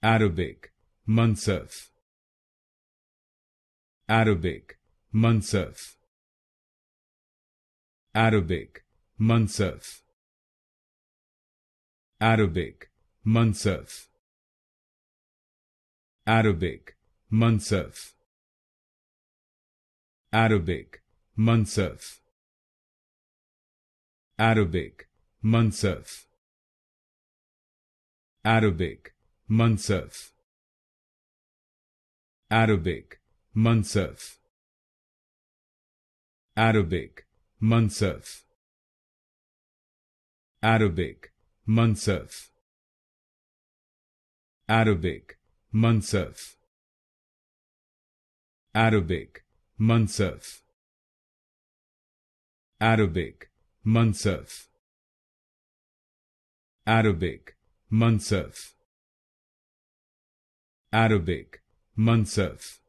Arabic, Mansaf. Arabic, Mansaf. Arabic, Mansaf. Arabic, Mansaf. Arabic, Mansaf. Arabic, Mansaf. Arabic, Mansaf. Arabic, Mansaf. Arabic, Mansaf. Arabic, Mansaf. Arabic, Mansaf. Arabic, Mansaf. Arabic, Mansaf. Arabic, Mansaf. Arabic, Mansaf. Arabic, Mansaf.